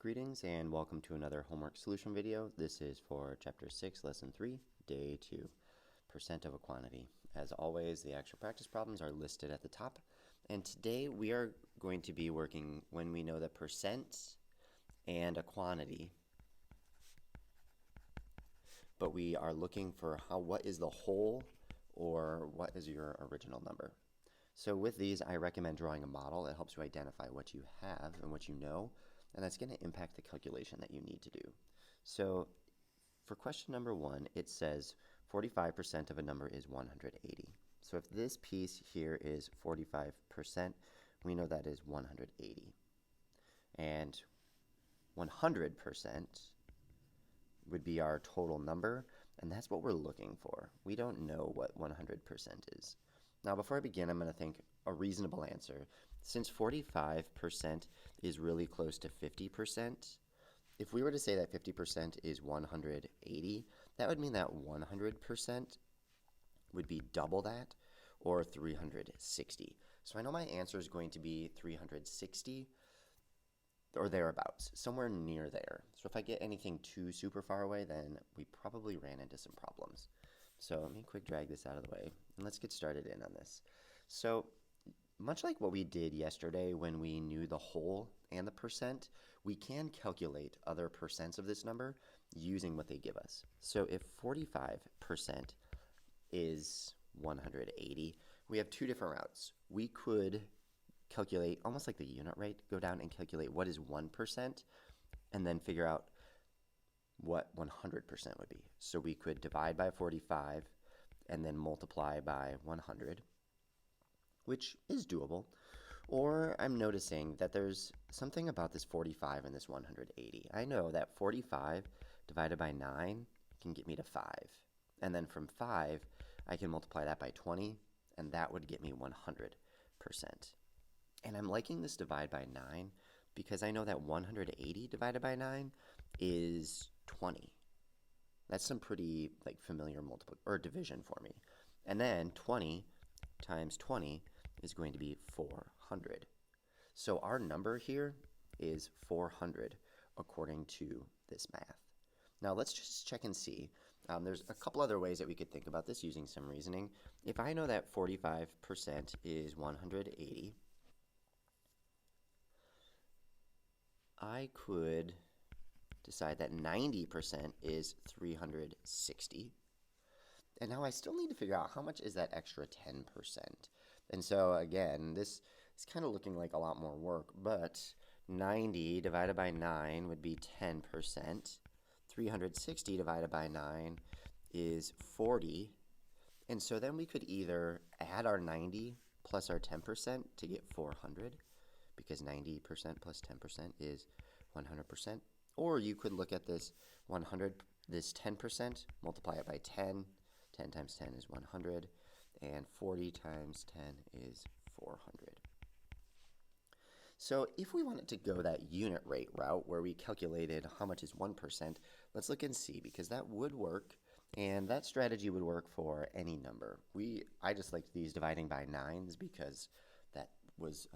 Greetings and welcome to another homework solution video. This is for Chapter 6, Lesson 3, Day 2, Percent of a Quantity. As always, the actual practice problems are listed at the top. And today we are going to be working when we know the percent and a quantity, but we are looking for what is the whole or what is your original number. So with these, I recommend drawing a model that helps you identify what you have and what you know, and that's going to impact the calculation that you need to do. So for question number 1, it says 45% of a number is 180. So if this piece here is 45%, we know that is 180. And 100% would be our total number, and that's what we're looking for. We don't know what 100% is. Now, before I begin, I'm going to think a reasonable answer. Since 45% is really close to 50%, if we were to say that 50% is 180, that would mean that 100% would be double that, or 360. So I know my answer is going to be 360, or thereabouts, somewhere near there. So if I get anything too super far away, then we probably ran into some problems. So let me quick drag this out of the way, and let's get started in on this. So much like what we did yesterday when we knew the whole and the percent, we can calculate other percents of this number using what they give us. So if 45% is 180, we have two different routes. We could calculate, almost like the unit rate, go down and calculate what is 1%, and then figure out what 100% would be. So we could divide by 45 and then multiply by 100, which is doable. Or I'm noticing that there's something about this 45 and this 180. I know that 45 divided by 9 can get me to 5. And then from 5, I can multiply that by 20, and that would get me 100%. And I'm liking this divide by 9 because I know that 180 divided by 9 is 20. That's some pretty familiar multiple or division for me. And then 20 times 20 is going to be 400. So our number here is 400 according to this math. Now let's just check and see. There's a couple other ways that we could think about this using some reasoning. If I know that 45% is 180, I could decide that 90% is 360. And now I still need to figure out how much is that extra 10%. And so again, this is kind of looking like a lot more work, but 90 divided by 9 would be 10%. 360 divided by 9 is 40. And so then we could either add our 90 plus our 10% to get 400, because 90% plus 10% is 100%. Or you could look at this 10%, multiply it by 10. 10 times 10 is 100, and 40 times 10 is 400. So if we wanted to go that unit rate route where we calculated how much is 1%, let's look and see, because that would work, and that strategy would work for any number. I just liked these dividing by 9s because that was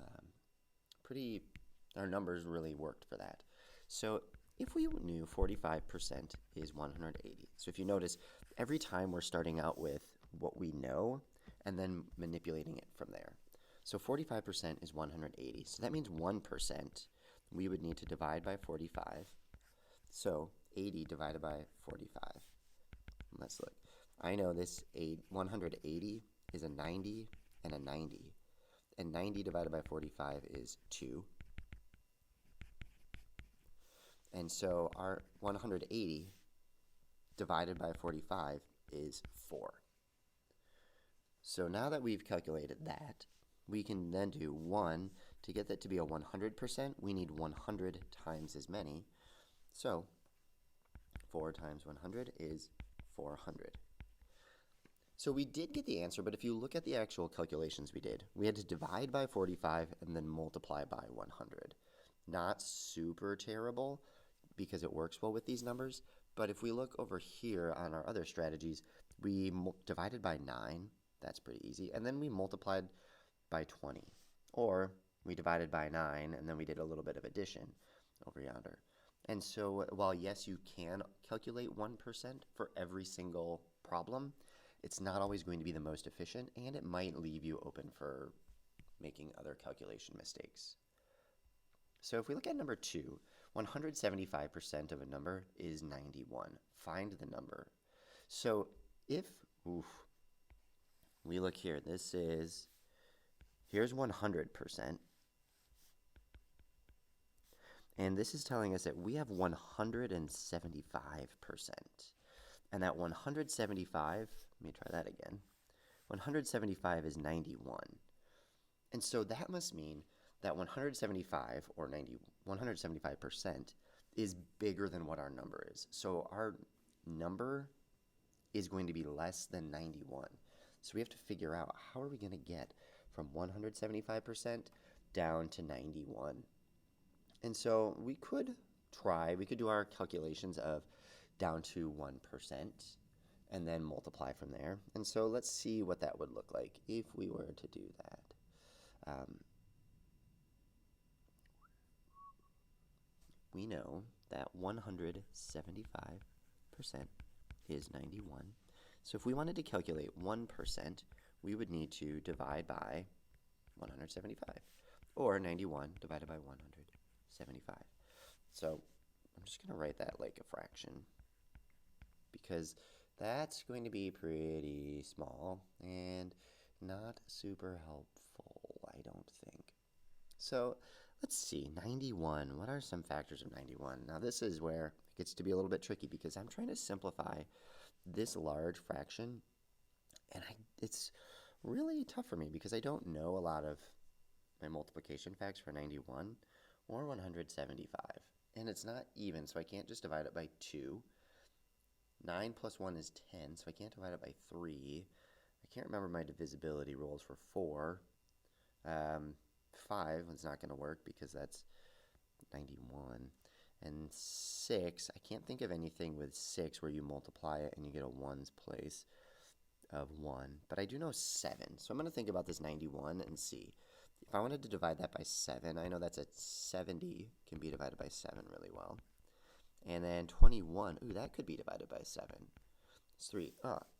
our numbers really worked for that. So if we knew 45% is 180, so if you notice, every time we're starting out with what we know and then manipulating it from there. So 45% is 180, so that means 1% we would need to divide by 45. So 80 divided by 45. Let's look. I know this 180 is a 90 and a 90. And 90 divided by 45 is 2. And so our 180 divided by 45 is 4. So now that we've calculated that, we can then do 1. To get that to be a 100%, we need 100 times as many. So 4 times 100 is 400. So we did get the answer, but if you look at the actual calculations we did, we had to divide by 45 and then multiply by 100. Not super terrible because it works well with these numbers, but if we look over here on our other strategies, we divided by 9, that's pretty easy, and then we multiplied by 20. Or we divided by 9 and then we did a little bit of addition over yonder. And so while yes, you can calculate 1% for every single problem, it's not always going to be the most efficient, and it might leave you open for making other calculation mistakes. So if we look at number 2, 175% of a number is 91. Find the number. So if we look here, here's 100%, and this is telling us that we have 175%. And that 175, let me try that again, 175 is 91. And so that must mean that 175 or 175% is bigger than what our number is. So our number is going to be less than 91. So we have to figure out how are we going to get from 175% down to 91. And so we could do our calculations of down to 1% and then multiply from there. And so let's see what that would look like if we were to do that. We know that 175% is 91. So if we wanted to calculate 1%, we would need to divide by 175, or 91 divided by 175. So I'm just going to write that like a fraction, because that's going to be pretty small and not super helpful, I don't think. So let's see, 91. What are some factors of 91? Now this is where it gets to be a little bit tricky, because I'm trying to simplify this large fraction, and it's really tough for me because I don't know a lot of my multiplication facts for 91 or 175. And it's not even, so I can't just divide it by 2. 9 plus 1 is 10, so I can't divide it by 3. I can't remember my divisibility rules for 4. 5 is not going to work because that's 91. And 6, I can't think of anything with 6 where you multiply it and you get a 1's place of 1. But I do know 7, so I'm going to think about this 91 and see. If I wanted to divide that by 7, I know that's a 70 can be divided by 7 really well. And then 21, that could be divided by 7. It's 3.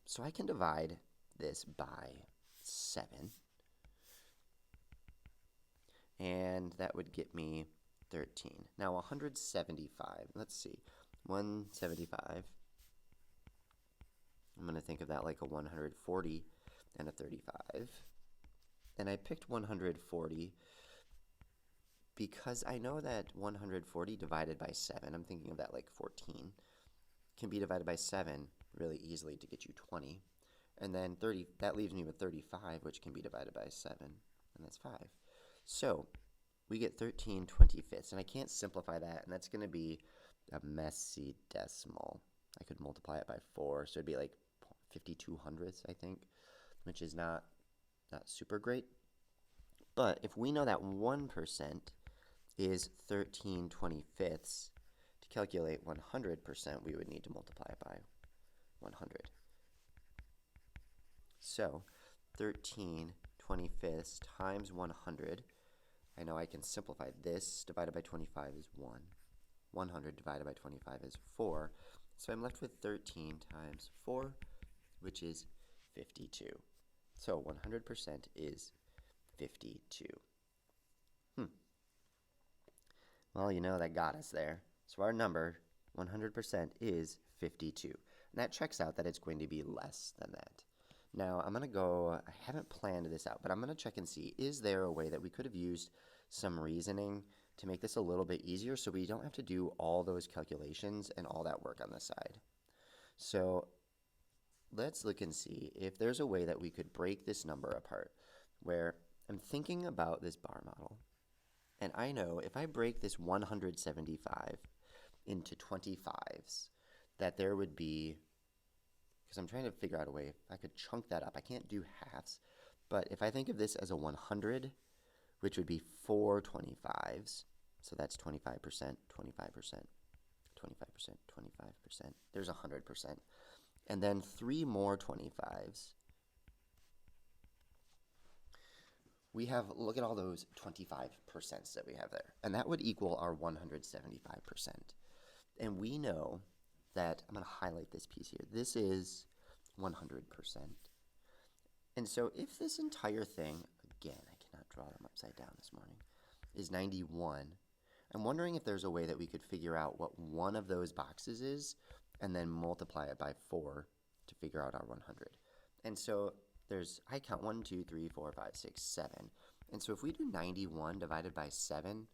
So I can divide this by 7. And that would get me 13. Now 175, let's see, 175, I'm going to think of that like a 140 and a 35. And I picked 140 because I know that 140 divided by 7, I'm thinking of that like 14, can be divided by 7 really easily to get you 20. And then 30, that leaves me with 35, which can be divided by 7, and that's 5. So we get 13/25ths, and I can't simplify that, and that's going to be a messy decimal. I could multiply it by 4, so it'd be like 52/100ths, I think, which is not super great. But if we know that 1% is 13/25ths, to calculate 100%, we would need to multiply it by 100. So 13/25ths times 100, I know I can simplify this. Divided by 25 is 1. 100 divided by 25 is 4. So I'm left with 13 times 4, which is 52. So 100% is 52. Well, that got us there. So our number, 100%, is 52. And that checks out that it's going to be less than that. Now, I'm going to go, I haven't planned this out, but I'm going to check and see, is there a way that we could have used some reasoning to make this a little bit easier so we don't have to do all those calculations and all that work on the side? So let's look and see if there's a way that we could break this number apart, where I'm thinking about this bar model, and I know if I break this 175 into 25s, that there would be, because I'm trying to figure out a way, if I could chunk that up. I can't do halves, but if I think of this as a 100, which would be 4 25s, so that's 25%, 25%, 25%, 25%, there's 100%. And then 3 more 25s. We have, look at all those 25% that we have there. And that would equal our 175%. And we know that, I'm going to highlight this piece here, this is 100%. And so if this entire thing, again, I cannot draw them upside down this morning, is 91, I'm wondering if there's a way that we could figure out what one of those boxes is and then multiply it by 4 to figure out our 100. And so I count 1, 2, 3, 4, 5, 6, 7. And so if we do 91 divided by 7,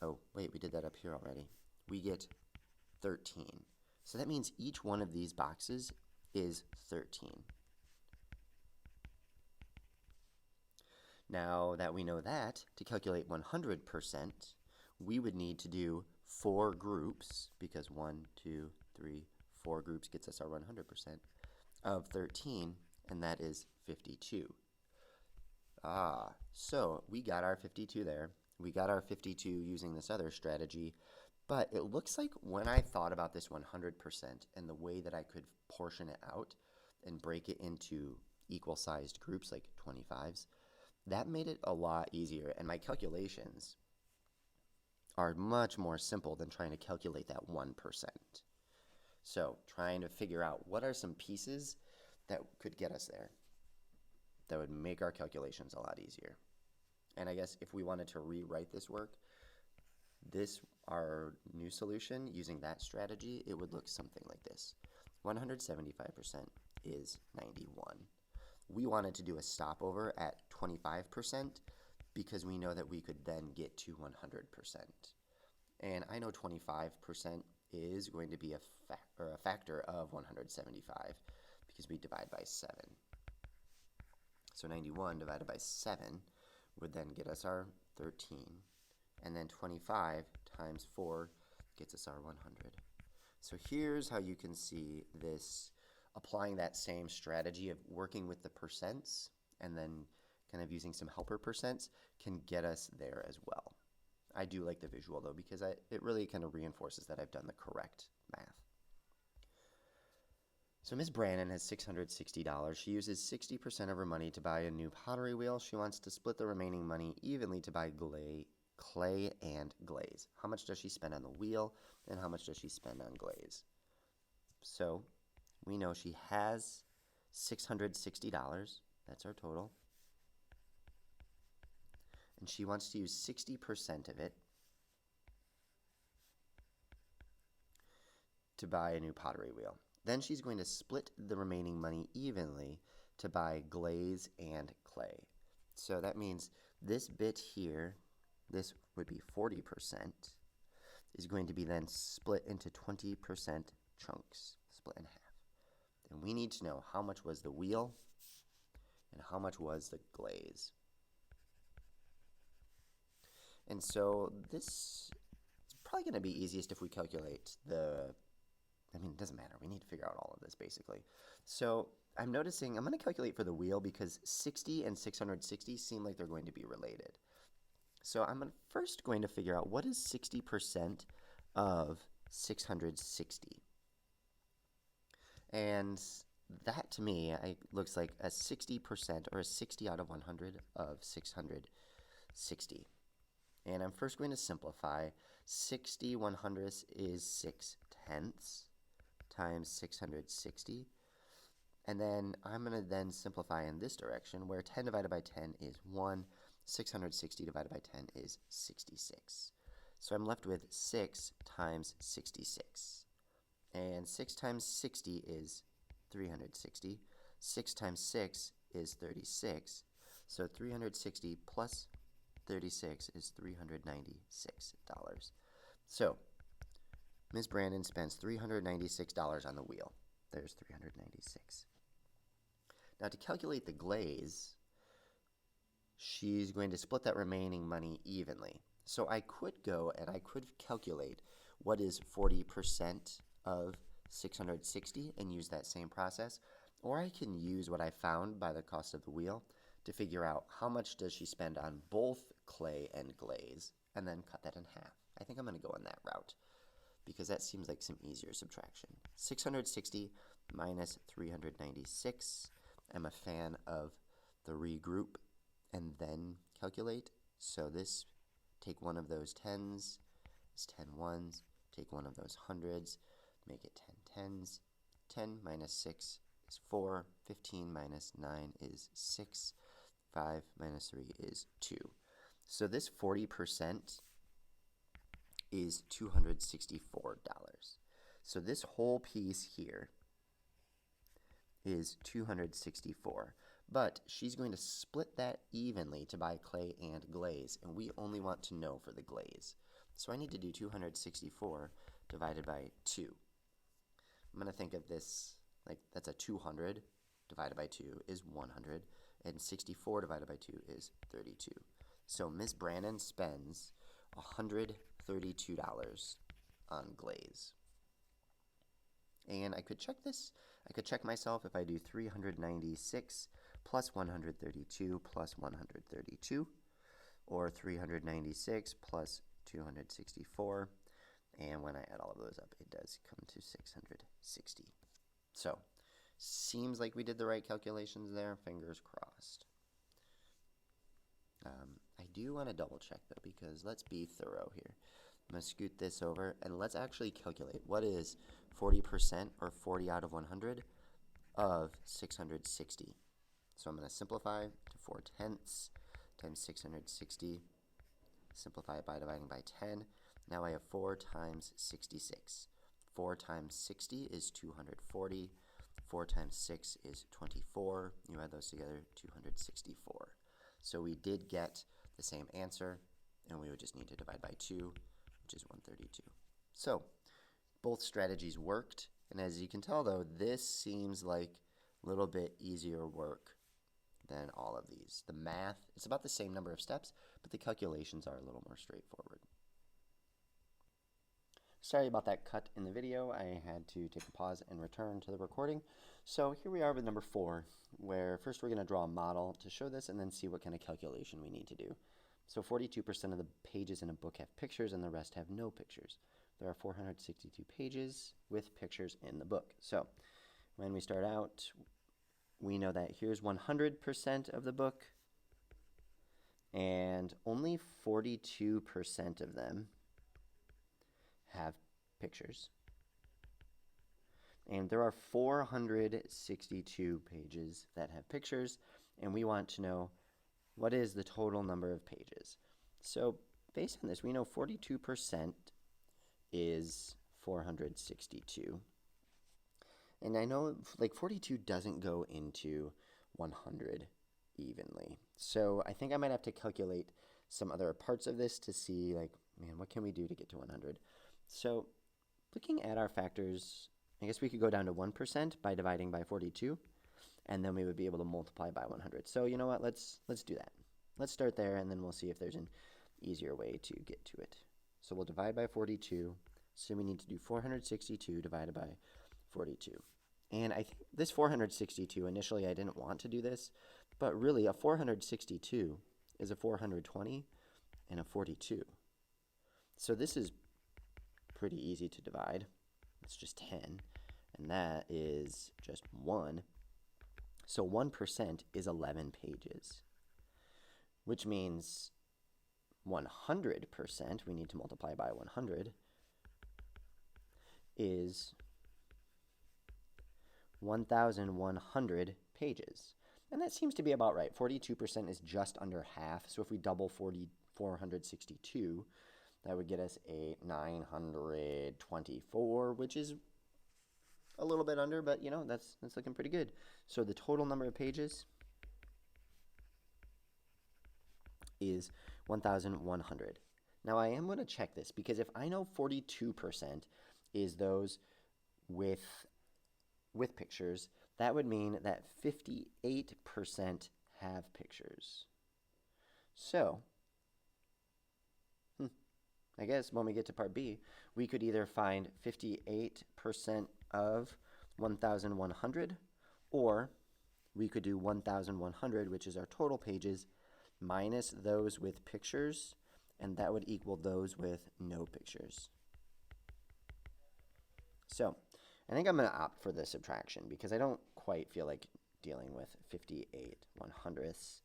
oh, wait, we did that up here already. We get 13. So that means each one of these boxes is 13. Now that we know that, to calculate 100%, we would need to do 4 groups, because 1, 2, 3, 4 groups gets us our 100% of 13, and that is 52. So we got our 52 there. We got our 52 using this other strategy, but it looks like when I thought about this 100% and the way that I could portion it out and break it into equal-sized groups like 25s, that made it a lot easier, and my calculations are much more simple than trying to calculate that 1%. So trying to figure out what are some pieces that could get us there, that would make our calculations a lot easier. And I guess if we wanted to rewrite this work, our new solution, using that strategy, it would look something like this. 175% is 91. We wanted to do a stopover at 25% because we know that we could then get to 100%. And I know 25% is going to be a factor of 175 because we divide by 7. So 91 divided by 7 would then get us our 13. And then 25 times 4 gets us our 100. So here's how you can see this, applying that same strategy of working with the percents and then kind of using some helper percents can get us there as well. I do like the visual though because it really kind of reinforces that I've done the correct math. So Ms. Brannon has $660. She uses 60% of her money to buy a new pottery wheel. She wants to split the remaining money evenly to buy clay and glaze. How much does she spend on the wheel and how much does she spend on glaze? So we know she has $660. That's our total. And she wants to use 60% of it to buy a new pottery wheel. Then she's going to split the remaining money evenly to buy glaze and clay. So that means this bit here, this would be 40%, is going to be then split into 20% chunks, split in half. And we need to know how much was the wheel and how much was the glaze. And so this is probably going to be easiest if we calculate it doesn't matter. We need to figure out all of this basically. So I'm noticing, I'm going to calculate for the wheel because 60 and 660 seem like they're going to be related. So I'm first going to figure out what is 60% of 660. And that to me looks like a 60% or a 60 out of 100 of 660. And I'm first going to simplify. 60 100ths is 6/10 times 660. And then I'm going to then simplify in this direction where 10 divided by 10 is 1. 660 divided by 10 is 66. So I'm left with 6 times 66. And 6 times 60 is 360. 6 times 6 is 36. So 360 plus 36 is $396. So Ms. Brandon spends $396 on the wheel. There's $396. Now to calculate the glaze, she's going to split that remaining money evenly. So I could go and I could calculate what is 40% of 660 and use that same process, or I can use what I found by the cost of the wheel to figure out how much does she spend on both clay and glaze and then cut that in half. I think I'm going to go on that route because that seems like some easier subtraction. 660 minus 396. I'm a fan of the regroup and then calculate. So this, take one of those 10s, is 10 ones, take one of those hundreds, make it 10 tens. 10 minus 6 is 4. 15 minus 9 is 6. 5 minus 3 is 2. So this 40% is $264. So this whole piece here is $264. But she's going to split that evenly to buy clay and glaze, and we only want to know for the glaze. So I need to do 264 divided by 2. I'm going to think of this like that's a 200 divided by 2 is 100, and 64 divided by 2 is 32. So Miss Brannon spends $132 on glaze. And I could check this. I could check myself if I do 396 plus 132 plus 132, or 396 plus 264, and when I add all of those up, it does come to 660. So, seems like we did the right calculations there, fingers crossed. I do want to double check though, because let's be thorough here. I'm going to scoot this over, and let's actually calculate what is 40% or 40 out of 100 of 660. So I'm going to simplify to 4 tenths times 660. Simplify it by dividing by 10. Now I have 4 times 66. 4 times 60 is 240. 4 times 6 is 24. You add those together, 264. So we did get the same answer, and we would just need to divide by 2, which is 132. So both strategies worked, and as you can tell though, this seems like a little bit easier work than all of these. The math, it's about the same number of steps, but the calculations are a little more straightforward. Sorry about that cut in the video. I had to take a pause and return to the recording. So here we are with number 4, where first we're going to draw a model to show this and then see what kind of calculation we need to do. So 42% of the pages in a book have pictures and the rest have no pictures. There are 462 pages with pictures in the book. So when we start out, we know that here's 100% of the book, and only 42% of them have pictures. And there are 462 pages that have pictures, and we want to know what is the total number of pages. So based on this, we know 42% is 462. And I know like 42 doesn't go into 100 evenly. So I think I might have to calculate some other parts of this to see like, man, what can we do to get to 100? So looking at our factors, I guess we could go down to 1% by dividing by 42, and then we would be able to multiply by 100. So you know what, let's do that. Let's start there, and then we'll see if there's an easier way to get to it. So we'll divide by 42, so we need to do 462 divided by 42. And I think this 462, initially I didn't want to do this, but really a 462 is a 420 and a 42. So this is pretty easy to divide. It's just 10, and that is just 1. So 1% is 11 pages, which means 100%, we need to multiply by 100, is 1,100 pages. And that seems to be about right. 42% is just under half, so if we double 462, that would get us a 924, which is a little bit under, but you know, that's looking pretty good. So the total number of pages is 1,100. Now I am going to check this, because if I know 42% is those with pictures, that would mean that 58% have pictures. So I guess when we get to part B, we could either find 58% of 1,100, or we could do 1,100, which is our total pages, minus those with pictures, and that would equal those with no pictures. So I think I'm going to opt for the subtraction, because I don't quite feel like dealing with 58/100ths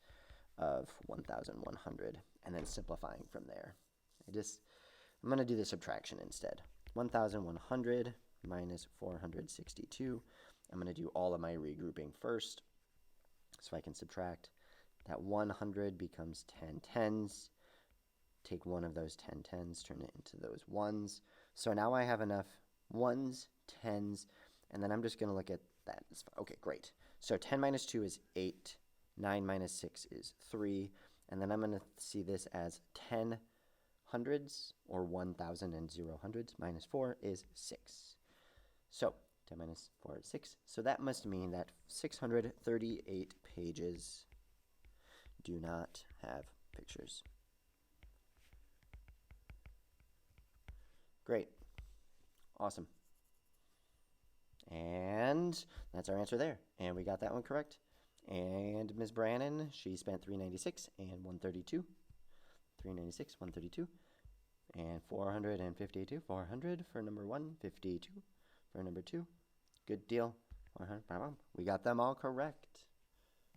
of 1,100 and then simplifying from there. I'm going to do the subtraction instead. 1,100 minus 462. I'm going to do all of my regrouping first, so I can subtract. That 100 becomes 10 tens. Take one of those 10 tens, turn it into those ones. So now I have enough ones, tens, and then I'm just going to look at that. Okay, great. So 10 minus 2 is 8. 9 minus 6 is 3. And then I'm going to see this as 10 hundreds, or 1,000 and 0 hundreds, minus 4 is 6. So 10 minus 4 is 6. So that must mean that 638 pages do not have pictures. Great. Awesome. And that's our answer there. And we got that one correct. And Ms. Brannon, she spent 396 and 132. 396, 132. And 452, 400 for number 1, 52 for number 2. Good deal. We got them all correct.